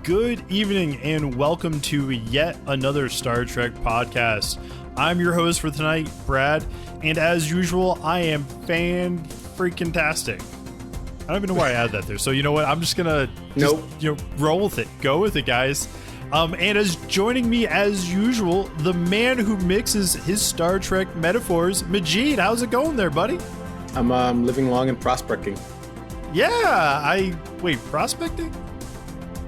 Good evening and welcome to yet another Star Trek podcast. I'm your host for tonight, Brad, and as usual, I am fan-freaking-tastic. I don't even know why I added that there. So you know what? I'm just gonna roll with it. Go with it, guys. And as joining me as usual, the man who mixes his Star Trek metaphors, Majid. How's it going there, buddy? I'm living long and prospecting. Yeah, prospecting?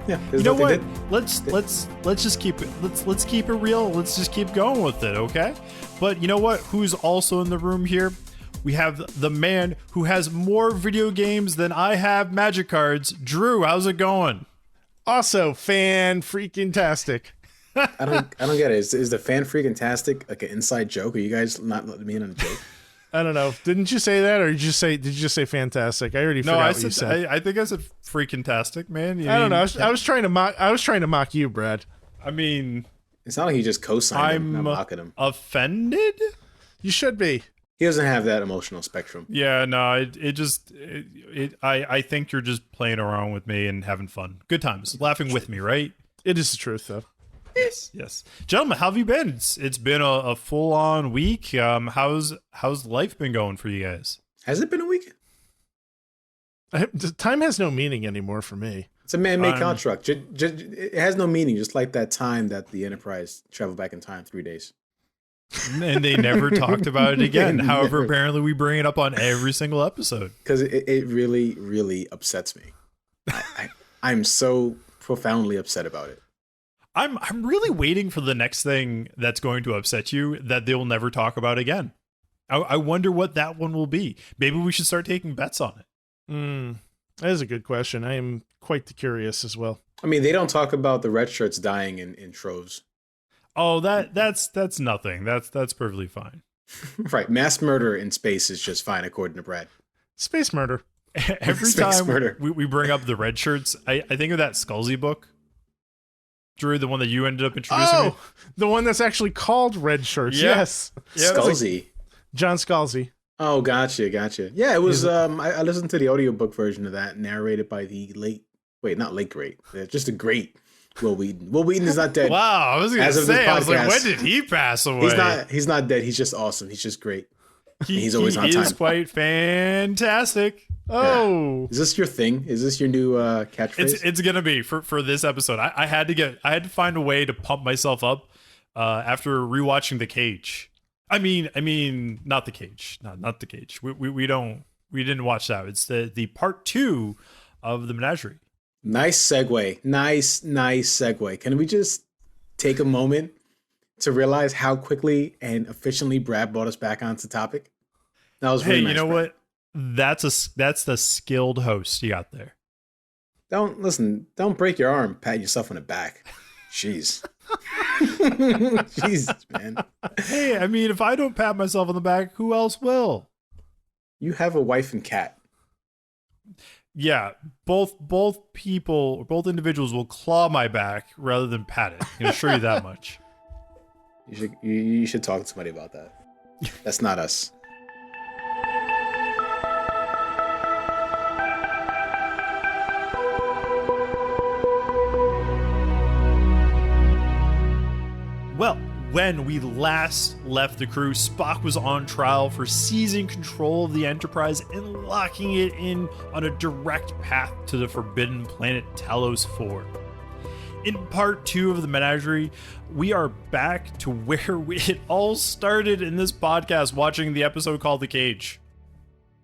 Yeah, you know what? Let's just keep it. Let's keep it real. Let's just keep going with it, okay? But you know what? Who's also in the room here? We have the man who has more video games than I have Magic cards. Drew, how's it going? Also, fan-freaking-tastic. I don't get it. Is the fan-freaking-tastic like an inside joke? Are you guys not letting me in on a joke? I don't know. Didn't you say that, or did you just say fantastic? I already forgot what you said. I think I said freaking-tastic, man. I don't know. I was trying to mock you, Brad. I mean, it's not like he just co-signed him. I'm mocking him. Offended? You should be. He doesn't have that emotional spectrum. Yeah, no. I think you're just playing around with me and having fun. Good times, laughing with me, right? It is the truth, though. Yes. Gentlemen, how have you been? It's been a full-on week. How's life been going for you guys? Has it been a week? Time has no meaning anymore for me. It's a man-made construct. It has no meaning, just like that time that the Enterprise traveled back in time 3 days. And they never talked about it again. However, apparently we bring it up on every single episode. Because it really, really upsets me. I'm so profoundly upset about it. I'm really waiting for the next thing that's going to upset you that they'll never talk about again. I wonder what that one will be. Maybe we should start taking bets on it. That is a good question. I am quite curious as well. I mean, they don't talk about the red shirts dying in troves. Oh, that's nothing. That's perfectly fine. Right. Mass murder in space is just fine, according to Brad. Space murder. Every time we bring up the red shirts, I think of that Scalzi book. Drew, the one that you ended up introducing me? The one that's actually called Red Shirts. Yep. Yes. Yep. Scalzi. John Scalzi. Oh, gotcha. Yeah, it was, I listened to the audiobook version of that, narrated by the not late great, just a great Will Wheaton. Will Wheaton is not dead. Wow, I was going to say, I was like, when did he pass away? He's not dead. He's just awesome. He's just great. He's always on time. He is quite fantastic. Oh, yeah. Is this your thing? Is this your new catchphrase? It's gonna be for this episode. I had to find a way to pump myself up after rewatching The Cage. I mean, not The Cage. Not The Cage. We didn't watch that. It's the part 2 of the Menagerie. Nice segue. Nice segue. Can we just take a moment to realize how quickly and efficiently Brad brought us back onto topic? That was really nice. You know Brad. what? That's the skilled host you got there. Don't break your arm, pat yourself on the back. Jeez. Jesus, man. Hey, I mean, if I don't pat myself on the back, who else will? You have a wife and cat. Yeah, both individuals will claw my back rather than pat it. I can assure you that much. You should talk to somebody about that. That's not us. Well, when we last left the crew, Spock was on trial for seizing control of the Enterprise and locking it in on a direct path to the forbidden planet Talos 4. In part 2 of the Menagerie, we are back to where it all started in this podcast, watching the episode called The Cage.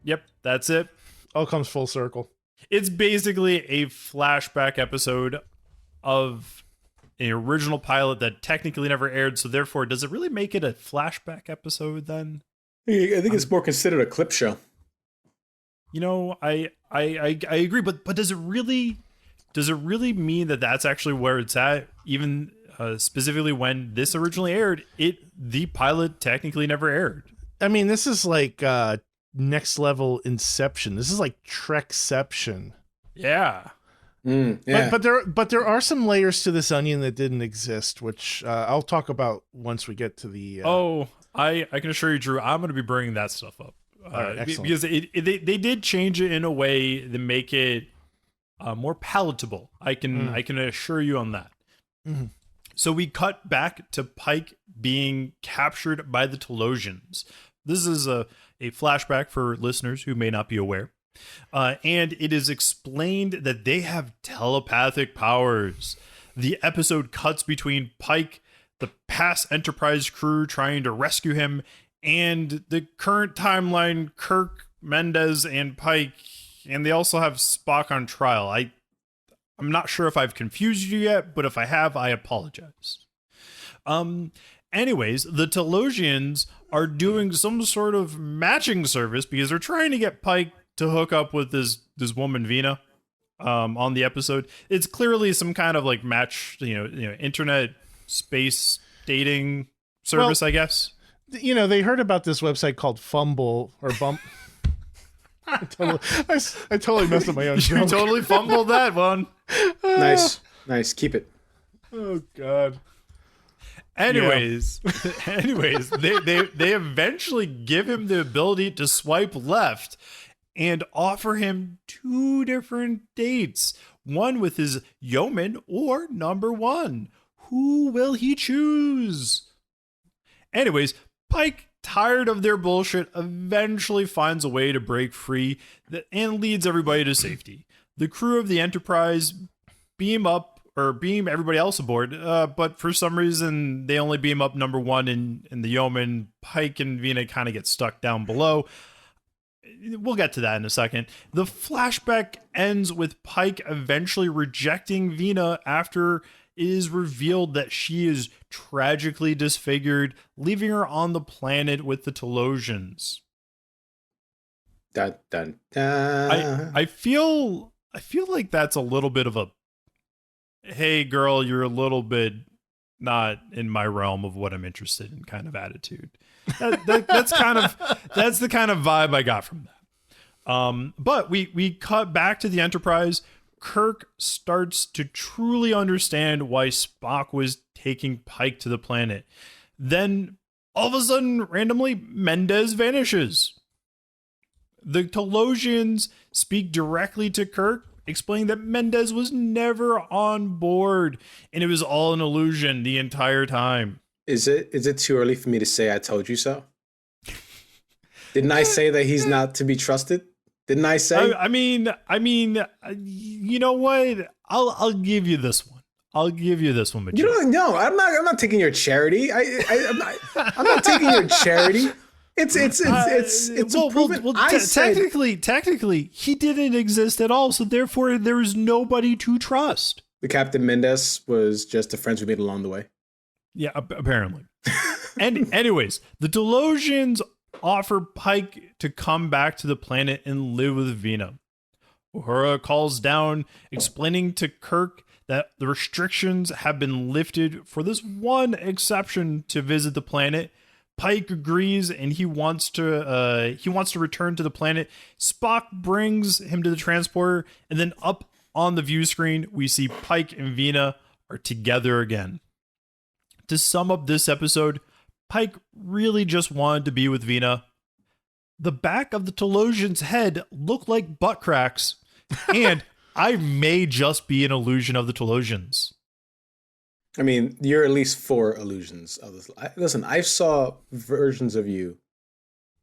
Yep, that's it. All comes full circle. It's basically a flashback episode of an original pilot that technically never aired, so therefore, does it really make it a flashback episode then? I think it's more considered a clip show. You know, I agree, but does it really mean that that's actually where it's at? Even specifically when this originally aired, the pilot technically never aired. I mean, this is like next level Inception. This is like Trekception. Yeah. Yeah. But there are some layers to this onion that didn't exist, which I'll talk about once we get to the. I can assure you, Drew, I'm going to be bringing that stuff up right, because they did change it in a way to make it more palatable. I can assure you on that. Mm-hmm. So we cut back to Pike being captured by the Telosians. This is a flashback for listeners who may not be aware. And it is explained that they have telepathic powers. The episode cuts between Pike, the past Enterprise crew trying to rescue him, and the current timeline, Kirk, Mendez, and Pike. And they also have Spock on trial. I'm not sure if I've confused you yet, but if I have, I apologize. Anyways, the Telosians are doing some sort of matching service because they're trying to get Pike to hook up with this woman Vina on the episode. It's clearly some kind of like match, internet space dating service, I guess. They heard about this website called Fumble or Bump. I totally messed up my own joke. You totally fumbled that one. Nice. Keep it. Oh God. Anyways, they eventually give him the ability to swipe left and offer him 2 different dates. One with his yeoman or number 1. Who will he choose? Anyways, Pike, tired of their bullshit, eventually finds a way to break free and leads everybody to safety. The crew of the Enterprise beam everybody else aboard, but for some reason they only beam up number 1 in the yeoman. Pike and Vina kind of get stuck down below. We'll get to that in a second. The flashback ends with Pike eventually rejecting Vina after it is revealed that she is tragically disfigured, leaving her on the planet with the Telosians. Dun, dun, dun. I feel like that's a little bit of a, hey girl, you're a little bit not in my realm of what I'm interested in kind of attitude. That's the kind of vibe I got from that. But we cut back to the Enterprise. Kirk starts to truly understand why Spock was taking Pike to the planet. Then, all of a sudden, randomly, Mendez vanishes. The Telosians speak directly to Kirk, explaining that Mendez was never on board, and it was all an illusion the entire time. Is it too early for me to say I told you so? Didn't I say that he's not to be trusted? Didn't I say? I mean, you know what? I'll give you this one. I'll give you this one. No, I'm not taking your charity. I'm not taking your charity. It's proven. Technically, he didn't exist at all. So therefore, there is nobody to trust. The Captain Mendez was just the friends we made along the way. Yeah, apparently. And anyways, the Telosians offer Pike to come back to the planet and live with Vina. Uhura calls down, explaining to Kirk that the restrictions have been lifted for this one exception to visit the planet. Pike agrees, and he wants to return to the planet. Spock brings him to the transporter, and then up on the view screen, we see Pike and Vina are together again. To sum up this episode, Pike really just wanted to be with Vina. The back of the Telosian's head looked like butt cracks, and I may just be an illusion of the Telosians. I mean, you're at least 4 illusions of this. Listen, I saw versions of you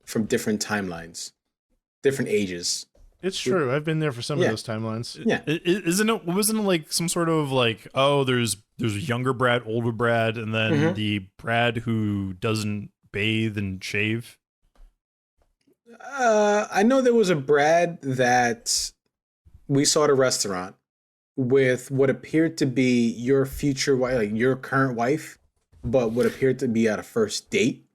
from different timelines, different ages. It's true. I've been there for some of those timelines. Yeah. Wasn't it like some sort of like, oh, there's younger Brad, older Brad, and then the Brad who doesn't bathe and shave? I know there was a Brad that we saw at a restaurant with what appeared to be your future wife, like your current wife, but what appeared to be at a first date.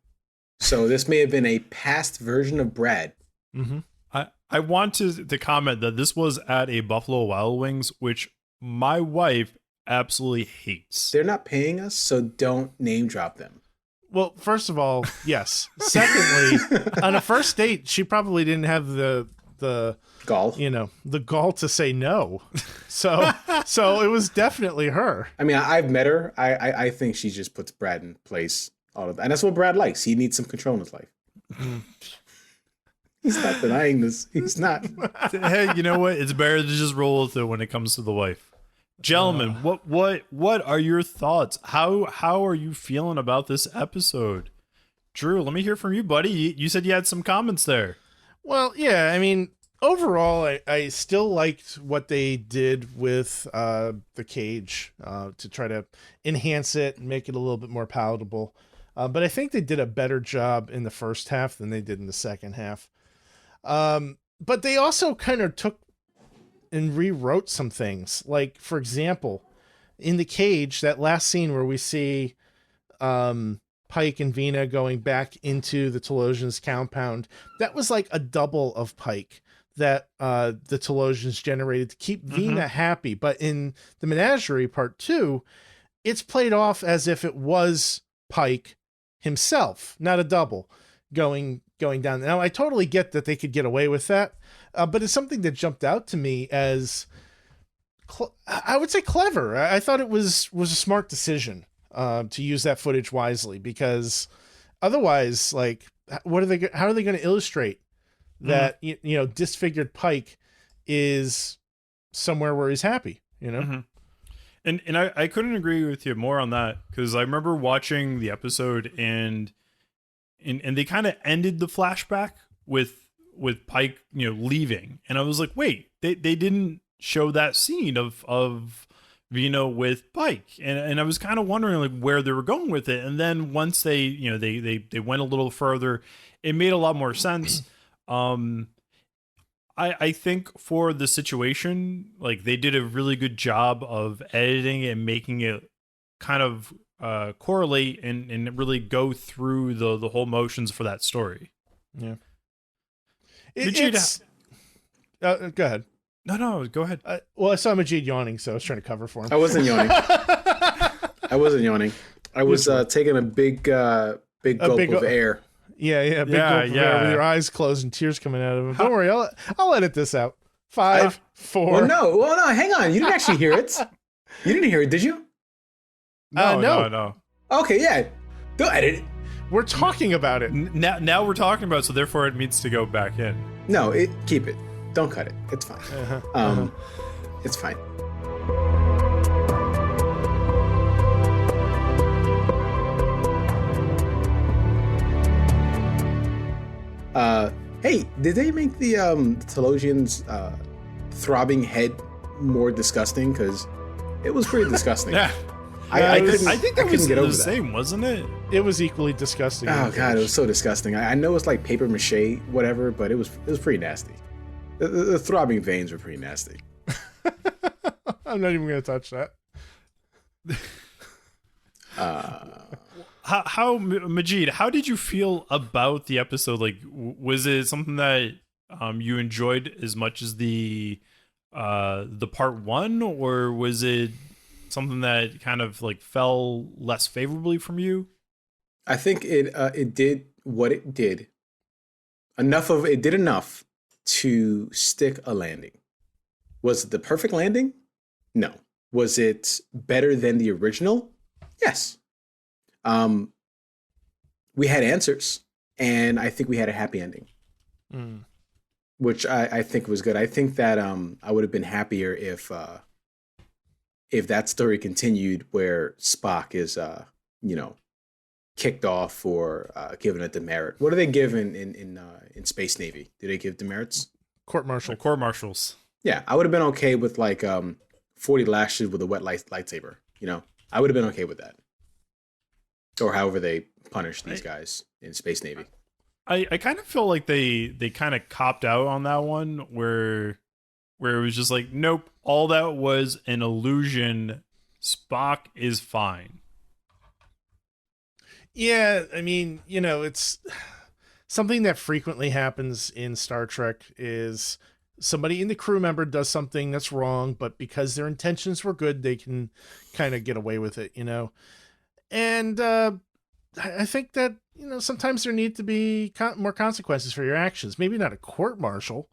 So this may have been a past version of Brad. Mm-hmm. I want to comment that this was at a Buffalo Wild Wings, which my wife absolutely hates. They're not paying us, so don't name drop them. Well, first of all, yes. Secondly, on a first date, she probably didn't have the gall, the gall to say no. So it was definitely her. I mean, I've met her. I think she just puts Brad in place all of that, and that's what Brad likes. He needs some control in his life. He's not denying this. He's not. Hey, you know what? It's better to just roll with it when it comes to the wife. Gentlemen, what are your thoughts? How are you feeling about this episode? Drew, let me hear from you, buddy. You said you had some comments there. Well, yeah, I mean, overall, I still liked what they did with the cage to try to enhance it and make it a little bit more palatable. But I think they did a better job in the first half than they did in the second half. But they also kind of took and rewrote some things. Like, for example, in the cage, that last scene where we see Pike and Vina going back into the Telosians compound, that was like a double of Pike that the Telosians generated to keep Vina happy. But in the Menagerie Part 2, it's played off as if it was Pike himself, not a double, going down. Now, I totally get that they could get away with that, but it's something that jumped out to me as, I would say, clever. I thought it was a smart decision to use that footage wisely, because otherwise, like, how are they going to illustrate that disfigured Pike is somewhere where he's happy, you know? Mm-hmm. And I couldn't agree with you more on that, because I remember watching the episode and they kind of ended the flashback with Pike, leaving, and I was like, wait, they didn't show that scene of Vino with Pike, and I was kind of wondering like where they were going with it, and then once they went a little further, it made a lot more sense. I think for the situation, like, they did a really good job of editing and making it kind of correlate and really go through the whole motions for that story. Yeah. Go ahead. No, go ahead. Well, I saw Majid yawning, so I was trying to cover for him. I wasn't yawning. I was taking a big gulp of air. Yeah, big gulp of air with your eyes closed and tears coming out of them. Don't worry, I'll edit this out. 5, 4. Well, no, hang on. You didn't actually hear it. You didn't hear it, did you? No. Okay, yeah. Don't edit it. We're talking about it. Now we're talking about it, so therefore it needs to go back in. No, keep it. Don't cut it. It's fine. It's fine. Hey, did they make the Telosians' throbbing head more disgusting? Because it was pretty disgusting. Yeah. I think that was the same, wasn't it? It was equally disgusting. Oh god, it was so disgusting. I know it's like paper mache, whatever, but it was pretty nasty. The throbbing veins were pretty nasty. I'm not even gonna touch that. How Majid, how did you feel about the episode? Like, was it something that you enjoyed as much as the part one, or was it something that kind of like fell less favorably from you? I think it did what it did. It did enough to stick a landing. Was it the perfect landing? No. Was it better than the original? Yes. We had answers, and I think we had a happy ending, which I think was good. I think that I would have been happier if that story continued, where Spock is kicked off or given a demerit. What do they give in Space Navy? Do they give demerits? Court-martials. Yeah, I would have been okay with like 40 lashes with a wet lightsaber. I would have been okay with that. Or however they punish these guys in Space Navy. I kind of feel like they kind of copped out on that one, where it was just like, nope, all that was an illusion. Spock is fine. Yeah, I mean, it's something that frequently happens in Star Trek is somebody in the crew member does something that's wrong, but because their intentions were good, they can kind of get away with it, And I think that, sometimes there need to be more consequences for your actions. Maybe not a court-martial,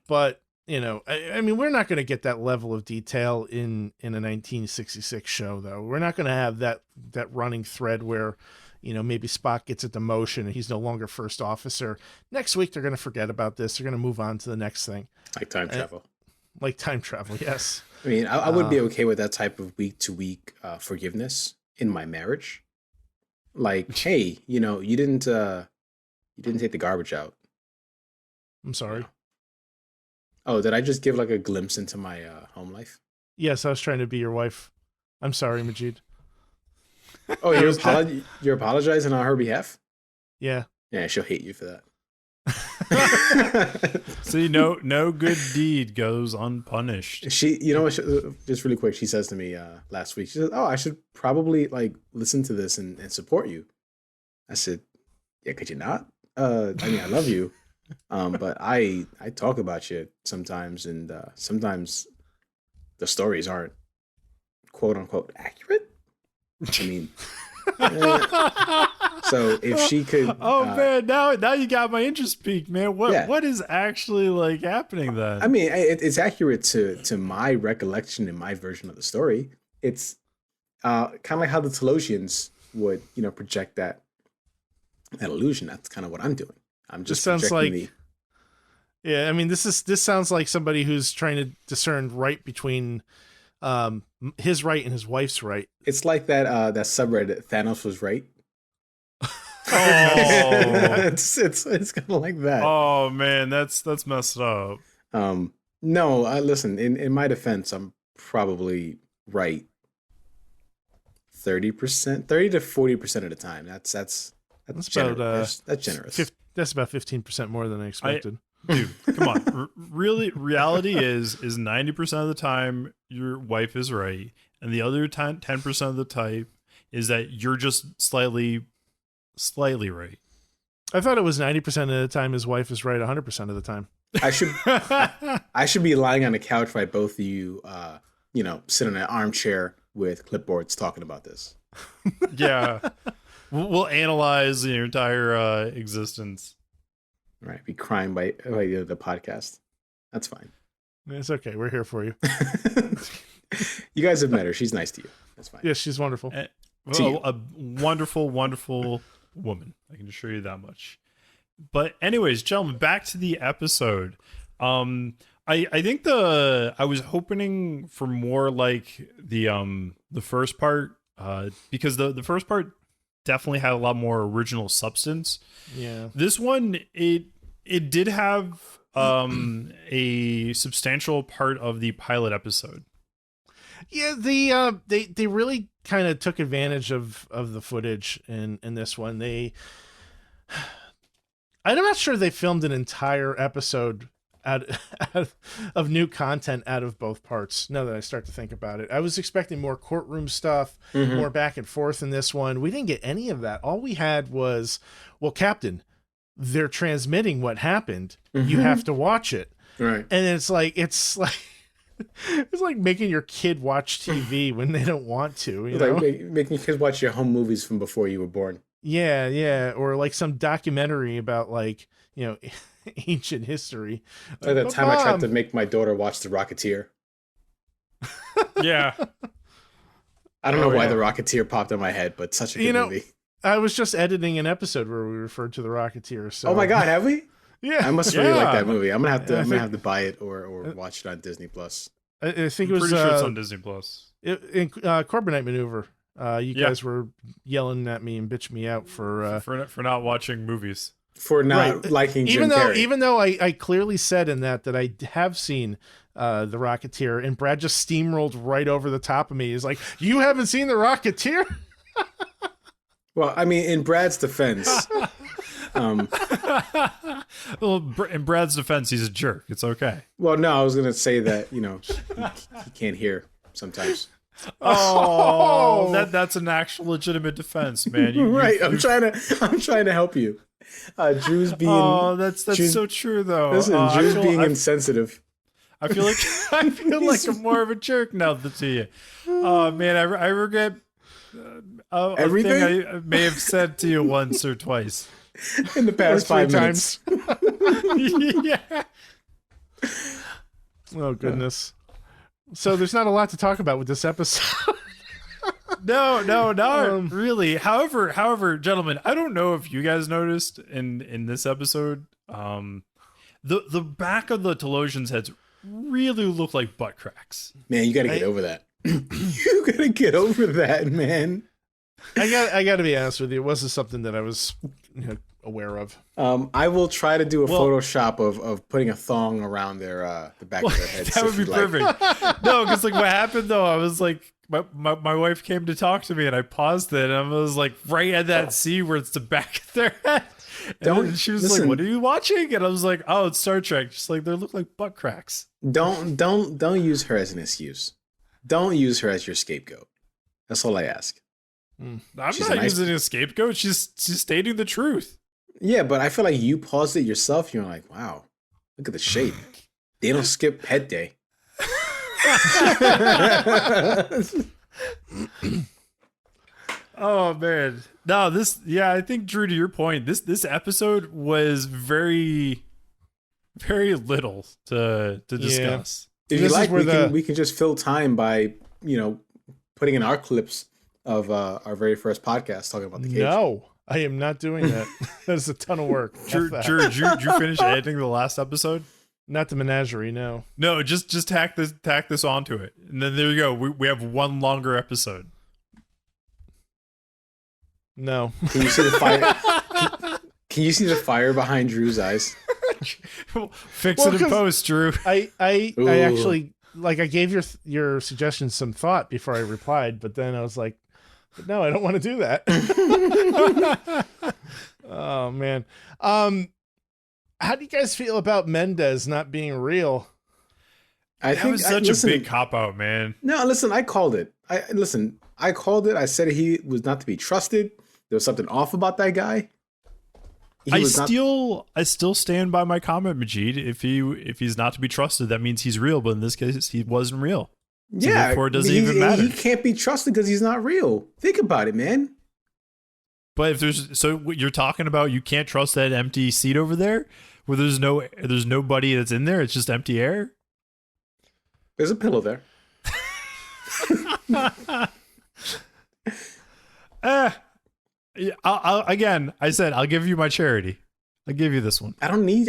but, I mean, we're not going to get that level of detail in a 1966 show, though. We're not going to have that running thread where, maybe Spock gets a demotion and he's no longer first officer. Next week, they're going to forget about this. They're going to move on to the next thing. Like time travel. Like time travel, yes. I mean, I would be okay with that type of week-to-week forgiveness in my marriage. Like, hey, you didn't take the garbage out. I'm sorry. Oh, did I just give like a glimpse into my home life? Yes, I was trying to be your wife. I'm sorry, Majid. Oh, you're apologizing on her behalf? Yeah. Yeah, she'll hate you for that. See, no good deed goes unpunished. She, just really quick, she says to me last week, she says, "Oh, I should probably like listen to this and support you." I said, "Yeah, could you not? I mean, I love you, but I talk about you sometimes, and sometimes the stories aren't quote unquote accurate. I mean." So if she could, man, now you got my interest peaked, man. What is actually like happening then? I mean, it's accurate to my recollection and my version of the story. It's kind of like how the Telosians would, project that illusion. That's kind of what I'm doing. I'm just projecting yeah. I mean, this sounds like somebody who's trying to discern right between his right and his wife's right. It's like that subreddit, Thanos was right. Oh, it's kind of like that. Oh man, that's messed up. No, listen. In my defense, I'm probably right 30%, 30 to 40% of the time. That's generous. That's generous. That's about 15% more than I expected. Dude, come on. Reality is 90% of the time your wife is right, and the other 10% of the time is that you're just slightly right. I thought it was 90% of the time his wife is right 100% of the time. I should be lying on the couch while both of you, sit in an armchair with clipboards talking about this. Yeah. We'll analyze your entire existence. Right, be crying by the podcast. That's fine. It's okay. We're here for you. You guys have met her. She's nice to you. That's fine. Yes, she's wonderful. A wonderful, wonderful woman. I can assure you that much. But anyways, gentlemen, back to the episode. I think I was hoping for more like the first part, because the first part definitely had a lot more original substance. Yeah. This one, it did have a substantial part of the pilot episode. Yeah, they really kind of took advantage of the footage in this one. I'm not sure they filmed an entire episode out of new content out of both parts. Now that I start to think about it, I was expecting more courtroom stuff, more back and forth in this one. We didn't get any of that. All we had was, well, Captain, they're transmitting what happened. You have to watch it. Right. And it's like making your kid watch TV when they don't want to. You know? Like making kids watch your home movies from before you were born. Yeah. Or like some documentary about ancient history. Like that time I tried to make my daughter watch The Rocketeer. Yeah. I don't know why The Rocketeer popped in my head, but such a good movie. I was just editing an episode where we referred to The Rocketeer. So. Oh my God, have we? Yeah. I must really like that movie. I'm gonna have to buy it or watch it on Disney Plus. I think I'm it was pretty sure it's on Disney Plus. In Corbinite Maneuver. You guys were yelling at me and bitching me out for not watching movies. For not liking Jim Carrey. Even though I clearly said in that I have seen The Rocketeer, and Brad just steamrolled right over the top of me. He's like, "You haven't seen The Rocketeer?" Well, I mean, in Brad's defense, well, in Brad's defense, he's a jerk. It's okay. Well, no, I was gonna say that he can't hear sometimes. Oh, that's an actual legitimate defense, man. Right. I'm trying to help you. Drew's being. Oh, that's so true, though. Listen, Drew's being insensitive. I feel like I'm more of a jerk now to you. Oh man, I regret everything I may have said to you once or twice in the past 5 minutes. Yeah. Oh goodness. So there's not a lot to talk about with this episode. not really. However, gentlemen, I don't know if you guys noticed in this episode, the back of the Telosians' heads really look like butt cracks. Man, you got to get over that. You got to get over that, man. I got to be honest with you. It wasn't something that I was aware of. I will try to do a Photoshop of putting a thong around their the back of their heads. That would be perfect. No, because like what happened though, I was like, my wife came to talk to me and I paused it and I was like right at that scene where it's the back of their head. And she was like, "What are you watching?" And I was like, "Oh, it's Star Trek." Just like they look like butt cracks. Don't use her as an excuse. Don't use her as your scapegoat. That's all I ask. I'm not using a scapegoat. She's stating the truth. Yeah, but I feel like you paused it yourself. You're like, wow, look at the shape. They don't skip pet day. Oh man. No, I think Drew, to your point, this episode was very, very little to discuss. If you like, we can just fill time by, putting in our clips of our very first podcast talking about the cage. No, I am not doing that. That's a ton of work. Drew, did you finish editing the last episode? Not the Menagerie, no. No, just tack this onto it. And then there you go. We have one longer episode. No. Can you see the fire? Can you see the fire behind Drew's eyes? Fix it in post, Drew. I actually I gave your suggestion some thought before I replied, but then I was like, no, I don't want to do that. Oh man. How do you guys feel about Mendez not being real? That was such a big cop out, man. No, listen, I called it. I called it. I said he was not to be trusted. There was something off about that guy. I still stand by my comment, Majid. If he's not to be trusted, that means he's real. But in this case, he wasn't real. So yeah, therefore it doesn't even matter. He can't be trusted because he's not real. Think about it, man. But so what you're talking about, you can't trust that empty seat over there, where there's nobody that's in there. It's just empty air. There's a pillow there. I said I'll give you my charity. I'll give you this one. I don't need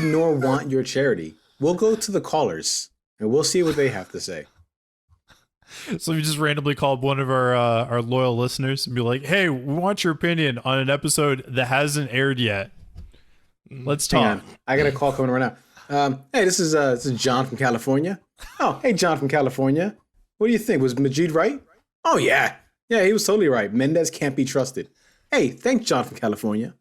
nor want your charity. We'll go to the callers and we'll see what they have to say. So we just randomly called one of our loyal listeners and be like, "Hey, we want your opinion on an episode that hasn't aired yet. Let's talk." Hang on. I got a call coming right now. Hey, this is John from California. Oh, hey, John from California. What do you think? Was Majid right? Oh yeah, he was totally right. Mendez can't be trusted. Hey, thanks, John from California.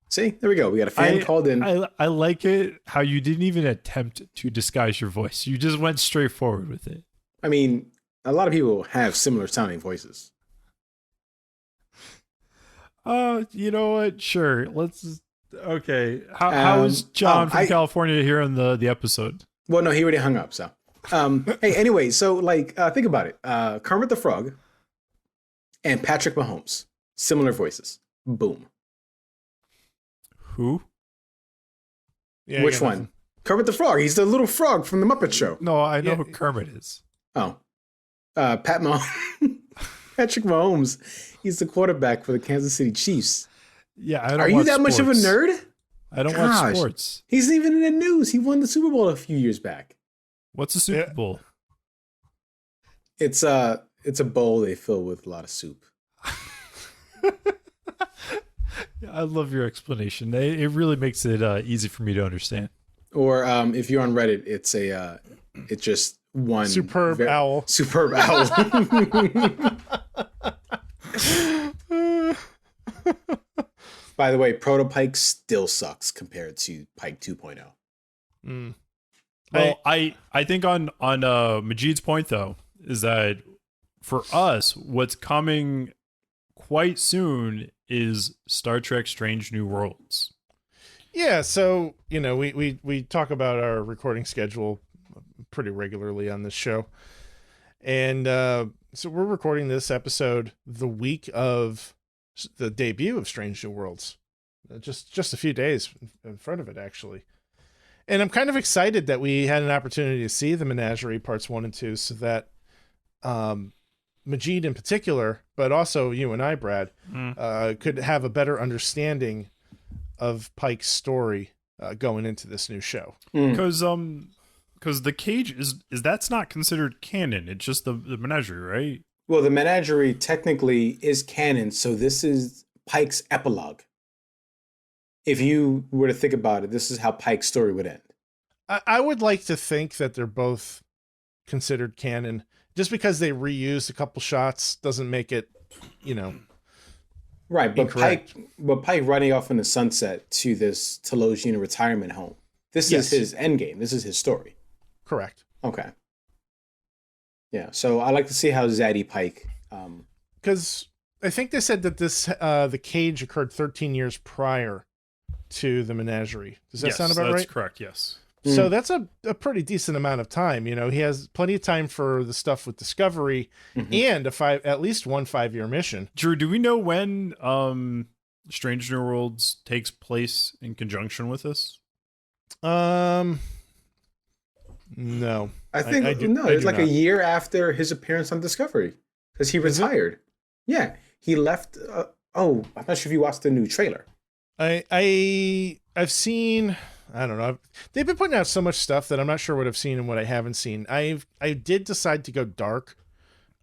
See, there we go. We got a fan called in. I like it how you didn't even attempt to disguise your voice. You just went straight forward with it. I mean, a lot of people have similar sounding voices. You know what? Sure. Okay. How is John from California here on the episode? Well, no, he already hung up. So, hey, anyway, so think about it. Kermit the Frog and Patrick Mahomes, similar voices. Boom. Who? Yeah, which one? Nothing. Kermit the Frog. He's the little frog from the Muppet Show. No, I know who Kermit is. Oh, Patrick Mahomes. He's the quarterback for the Kansas City Chiefs. Yeah, I don't. Are you that much of a nerd? I don't watch sports. He's even in the news. He won the Super Bowl a few years back. What's a Super Bowl? It's a bowl they fill with a lot of soup. I love your explanation. It really makes it easy for me to understand. Or if you're on Reddit, it's just one superb owl. Superb owl. By the way, Protopike still sucks compared to Pike 2.0. Mm. Well, I think on Majid's point though is that for us, what's coming quite soon is Star Trek: Strange New Worlds. Yeah, so we talk about our recording schedule pretty regularly on this show, and so we're recording this episode the week of the debut of Strange New Worlds, just a few days in front of it actually. And I'm kind of excited that we had an opportunity to see the Menagerie parts 1 and 2 so that Majid in particular, but also you and I, Brad, could have a better understanding of Pike's story going into this new show. Because the cage is that's not considered canon. It's just the menagerie, right? Well, the Menagerie technically is canon, so this is Pike's epilogue. If you were to think about it, this is how Pike's story would end. I would like to think that they're both considered canon. Just because they reused a couple shots doesn't make it, right. But incorrect. Pike running off in the sunset to this Telosian retirement home. This is his endgame. This is his story. Correct. Okay. Yeah. So I like to see how Zaddy Pike. Because I think they said that this the cage occurred 13 years prior to the Menagerie. Does that sound about right? That's correct. Yes. So that's a pretty decent amount of time. He has plenty of time for the stuff with Discovery and at least one 5-year mission. Drew, do we know when Strange New Worlds takes place in conjunction with this? No. I think it's like a year after his appearance on Discovery because he retired. Yeah, he left. I'm not sure if you watched the new trailer. I've seen. I don't know. They've been putting out so much stuff that I'm not sure what I've seen and what I haven't seen. I did decide to go dark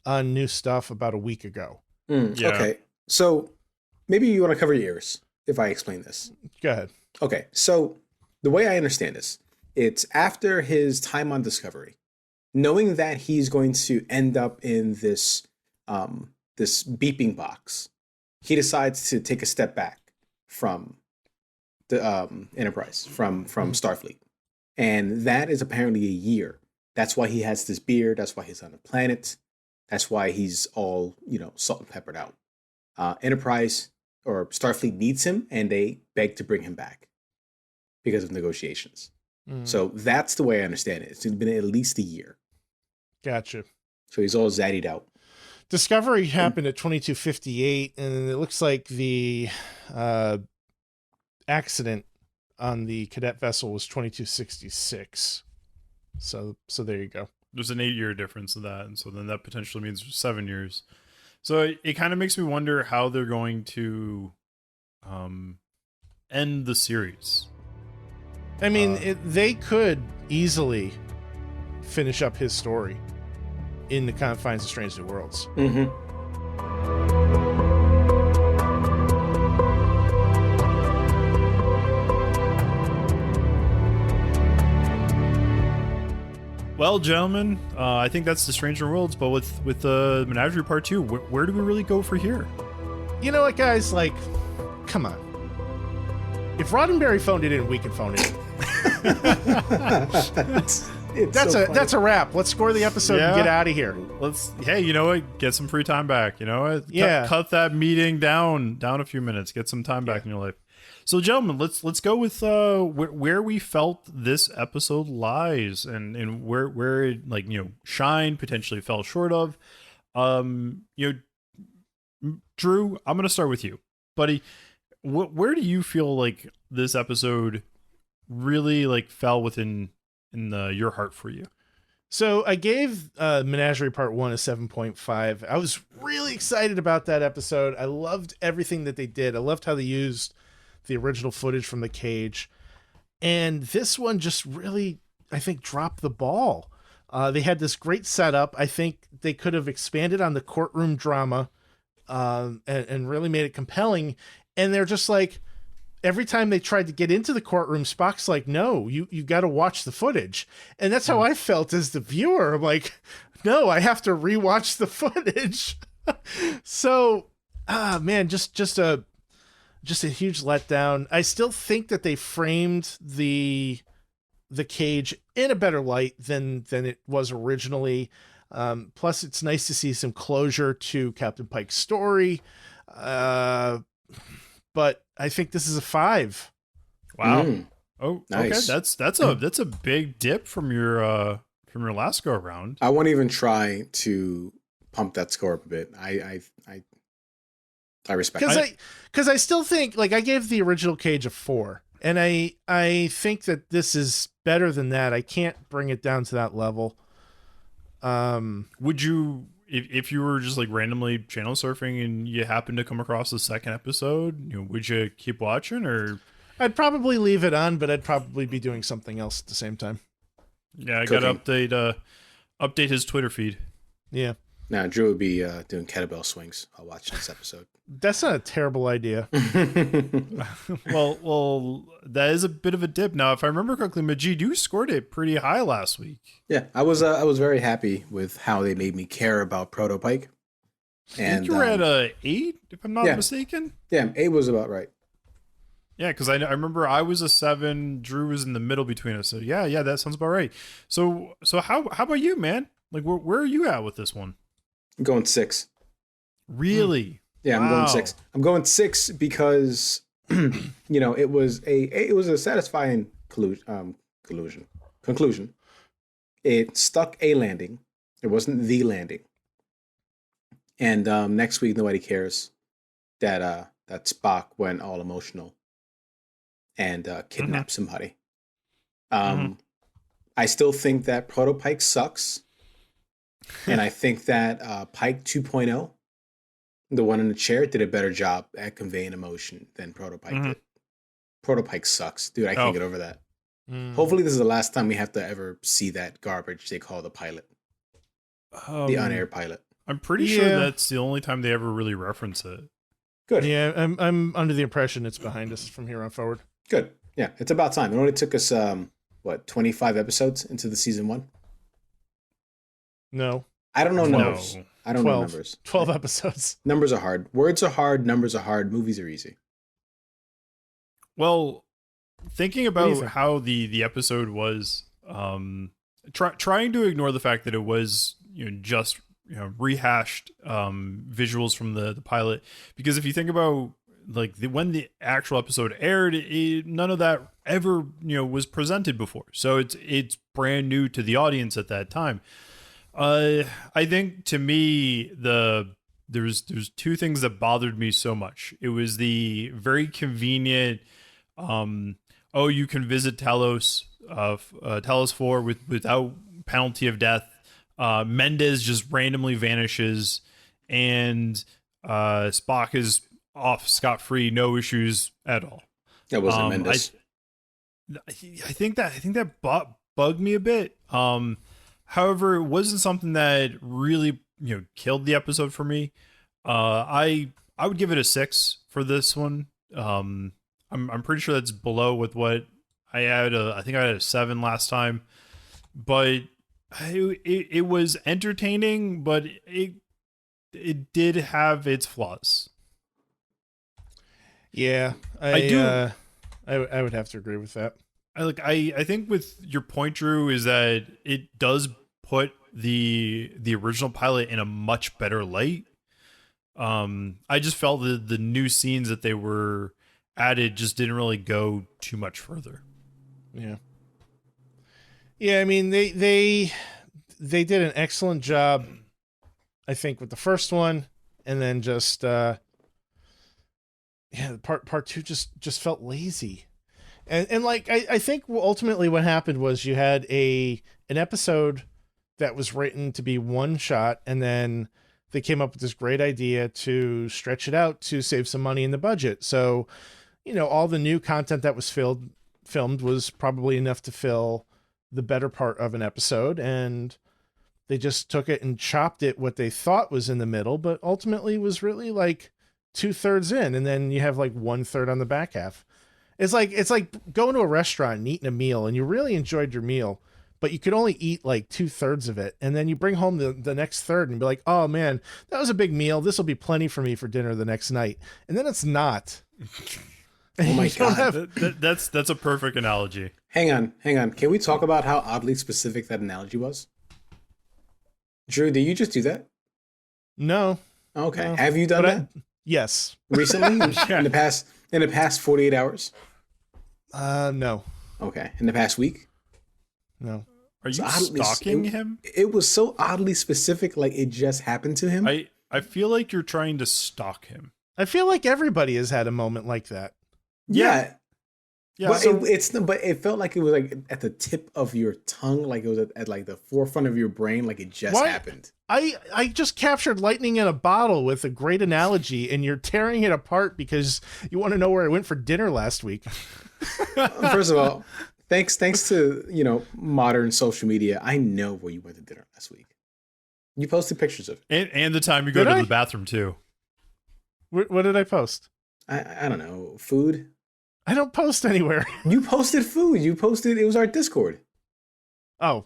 on new stuff about a week ago. Yeah. Okay, so maybe you want to cover your ears if I explain this. Go ahead. Okay, so the way I understand this, it's after his time on Discovery, knowing that he's going to end up in this this beeping box, he decides to take a step back from the Enterprise, from Starfleet. And that is apparently a year. That's why he has this beard. That's why he's on the planet. That's why he's all, salt and peppered out. Enterprise or Starfleet needs him, and they beg to bring him back because of negotiations. So that's the way I understand it. It's been at least a year. Gotcha. So he's all zaddied out. Discovery happened at 2258, and it looks like the accident on the cadet vessel was 2266. So there you go. There's an 8-year difference of that, and so then that potentially means 7 years. So it kind of makes me wonder how they're going to end the series. I mean, they could easily finish up his story in the confines of Strange New Worlds. Well, gentlemen, I think that's the Strange New Worlds, but with the Menagerie Part 2, where do we really go for here? You know what, guys? Come on. If Roddenberry phoned it in, we can phone it in. That's a wrap. Let's score the episode and get out of here. Hey, you know what? Get some free time back. You know what? Yeah. Cut that meeting down a few minutes. Get some time back in your life. So, gentlemen, let's go with where we felt this episode lies and where it shined, potentially fell short of. Drew, I'm gonna start with you, buddy. Where do you feel like this episode really fell within your heart for you? So I gave Menagerie Part 1 a 7.5. I was really excited about that episode. I loved everything that they did. I loved how they used the original footage from the cage. And this one just really, I think, dropped the ball. They had this great setup. I think they could have expanded on the courtroom drama and really made it compelling. And they're just every time they tried to get into the courtroom, Spock's like, no, you got to watch the footage. And that's how I felt as the viewer. I'm like, no, I have to rewatch the footage. So, man, just a huge letdown. I still think that they framed the cage in a better light than it was originally. Plus, it's nice to see some closure to Captain Pike's story. But I think this is a 5. Wow. Oh, nice. Okay. That's a big dip from your last go around. I won't even try to pump that score up a bit. I respect it. Because I still think I gave the original Cage a 4, and I think that this is better than that. I can't bring it down to that level. Would you, if you were just like randomly channel surfing and you happened to come across the second episode, would you keep watching or? I'd probably leave it on, but I'd probably be doing something else at the same time. Yeah, I got to update his Twitter feed. Yeah. Now, Drew would be doing kettlebell swings while watching this episode. That's not a terrible idea. Well, that is a bit of a dip. Now, if I remember correctly, Majid, you scored it pretty high last week. Yeah, I was very happy with how they made me care about Proto Pike. And I think you were at a 8, if I'm not mistaken. Yeah, 8 was about right. Yeah, because I remember I was a 7, Drew was in the middle between us. So yeah, that sounds about right. So how about you, man? Like where are you at with this one? I'm going 6. Really? Yeah, I'm going 6. I'm going 6 because it was a satisfying conclusion. It stuck a landing. It wasn't the landing. And next week nobody cares that Spock went all emotional and kidnapped somebody. I still think that Proto Pike sucks. And I think that Pike 2.0, the one in the chair, did a better job at conveying emotion than Proto Pike did. Proto Pike sucks. Dude, I can't get over that. Hopefully this is the last time we have to ever see that garbage they call the pilot. The on-air pilot. I'm pretty sure that's the only time they ever really reference it. Good. Yeah, I'm under the impression it's behind us from here on forward. Good. Yeah, it's about time. It only took us 25 episodes into the season 1? No. I don't know numbers. No. I don't know numbers. 12 episodes. Numbers are hard. Words are hard. Numbers are hard. Movies are easy. Well, thinking about how the episode was, trying to ignore the fact that it was just rehashed visuals from the pilot, because if you think about when the actual episode aired, none of that ever was presented before, so it's brand new to the audience at that time. I think to me there's 2 things that bothered me so much. It was the very convenient you can visit Talos 4 without penalty of death. Mendez just randomly vanishes, and Spock is off scot-free, no issues at all. That wasn't Mendez. I think that bugged me a bit. However, it wasn't something that really killed the episode for me. I would give it a 6 for this one. I'm pretty sure that's below with what I had. I think I had a 7 last time, but it was entertaining, but it did have its flaws. Yeah, I would have to agree with that. I think with your point, Drew, is that it does put the original pilot in a much better light. I just felt that the new scenes that they were added just didn't really go too much further. Yeah, I mean they did an excellent job, I think, with the first one, and then just part 2 just felt lazy. And I think ultimately what happened was you had an episode that was written to be one shot, and then they came up with this great idea to stretch it out to save some money in the budget. So, all the new content that was filmed was probably enough to fill the better part of an episode, and they just took it and chopped it what they thought was in the middle, but ultimately was really 2/3 in, and then you have 1/3 on the back half. It's like going to a restaurant and eating a meal, and you really enjoyed your meal, but you could only eat 2/3 of it, and then you bring home the next third and be like, oh man, that was a big meal, this will be plenty for me for dinner the next night. And then it's not. Oh my god. That's a perfect analogy. Hang on. Can we talk about how oddly specific that analogy was? Drew, did you just do that? No. Okay. No. Have you done that? Yes. Recently? In the past 48 hours? No. Okay. In the past week? No. Are you stalking him? It was so oddly specific, it just happened to him. I feel like you're trying to stalk him. I feel like everybody has had a moment like that. Yeah. Yeah. But but it felt like it was like at the tip of your tongue, like it was at like the forefront of your brain, like it just happened. I just captured lightning in a bottle with a great analogy, and you're tearing it apart because you want to know where I went for dinner last week. First of all, thanks to modern social media, I know where you went to dinner last week. You posted pictures of it, and the time you go to the bathroom too. What did I post? I don't know, food. I don't post anywhere. You posted food. You posted. It was our Discord. Oh,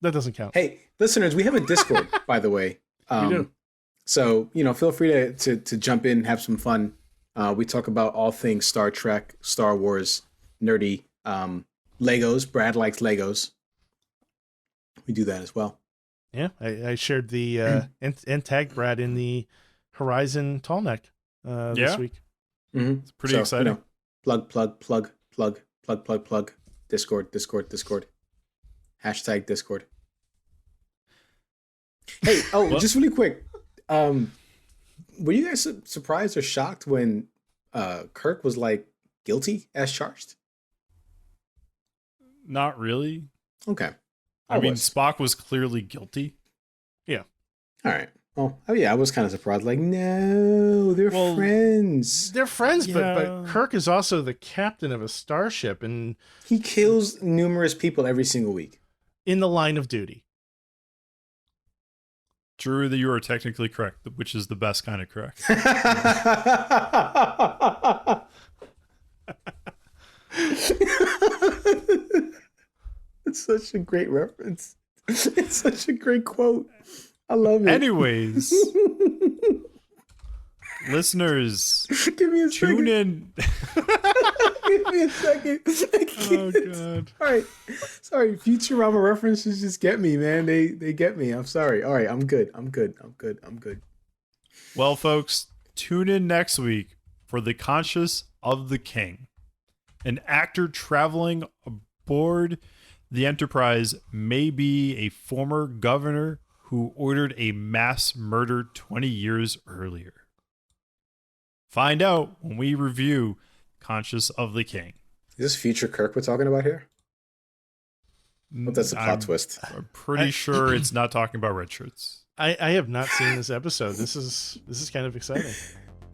that doesn't count. Hey, listeners, we have a Discord, by the way. We do. So feel free to jump in, have some fun. We talk about all things Star Trek, Star Wars, nerdy, Legos. Brad likes Legos. We do that as well. Yeah, I shared the and tagged Brad in the Horizon tall neck this week. Mm-hmm. It's pretty exciting. Plug. Discord. Hashtag Discord. Hey, just really quick. Were you guys surprised or shocked when Kirk was like guilty as charged? Not really. Okay. I mean, Spock was clearly guilty. Yeah. All right. Oh yeah, I was kind of surprised. Like, no, they're friends. They're friends, but Kirk is also the captain of a starship, and he kills numerous people every single week in the line of duty. Drew, that you are technically correct, which is the best kind of correct. It's such a great reference. It's such a great quote. I love it. Anyways, listeners, give me a tune second. in. Give me a second. Oh God! All right, sorry. Futurama references just get me, man. They get me. I'm sorry. All right, I'm good. Well, folks, tune in next week for The Conscience of the King. An actor traveling aboard the Enterprise may be a former governor who ordered a mass murder 20 years earlier. Find out when we review Conscience of the King. Is this future Kirk we're talking about here? Well, that's a plot twist. I'm pretty sure it's not talking about red shirts. I have not seen this episode. This is kind of exciting.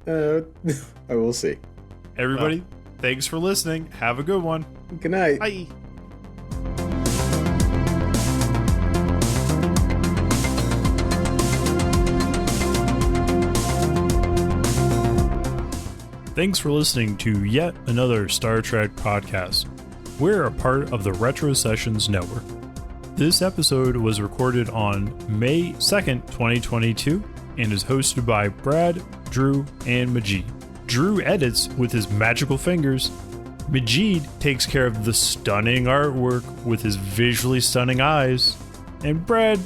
I will see. Everybody, thanks for listening. Have a good one. Good night. Bye. Thanks for listening to yet another Star Trek podcast. We're a part of the Retro Sessions Network. This episode was recorded on May 2nd, 2022, and is hosted by Brad, Drew, and Majid. Drew edits with his magical fingers. Majid takes care of the stunning artwork with his visually stunning eyes. And Brad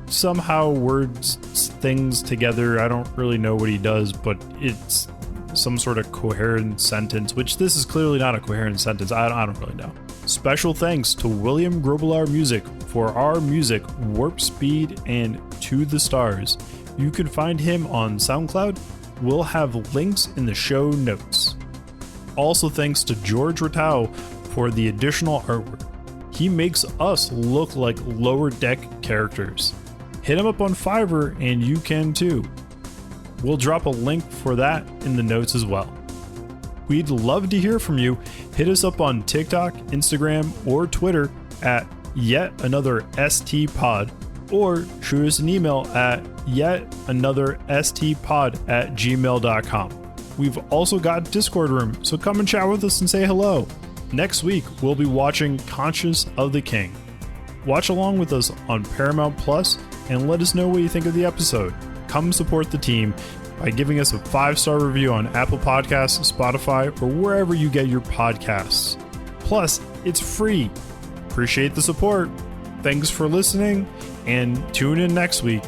somehow words things together. I don't really know what he does, but it's some sort of coherent sentence, which this is clearly not a coherent sentence. I don't really know. Special thanks to William Grobelar Music for our music, Warp Speed and To the Stars. You can find him on SoundCloud. We'll have links in the show notes. Also thanks to George Ratau for the additional artwork. He makes us look like Lower Deck characters. Hit him up on Fiverr and you can too. We'll drop a link for that in the notes as well. We'd love to hear from you. Hit us up on TikTok, Instagram, or Twitter at yetanotherstpod, or shoot us an email at yetanotherstpod@gmail.com. We've also got Discord room, so come and chat with us and say hello. Next week, we'll be watching Conscience of the King. Watch along with us on Paramount Plus and let us know what you think of the episode. Come support the team by giving us a 5-star review on Apple Podcasts, Spotify, or wherever you get your podcasts. Plus, it's free. Appreciate the support. Thanks for listening, and tune in next week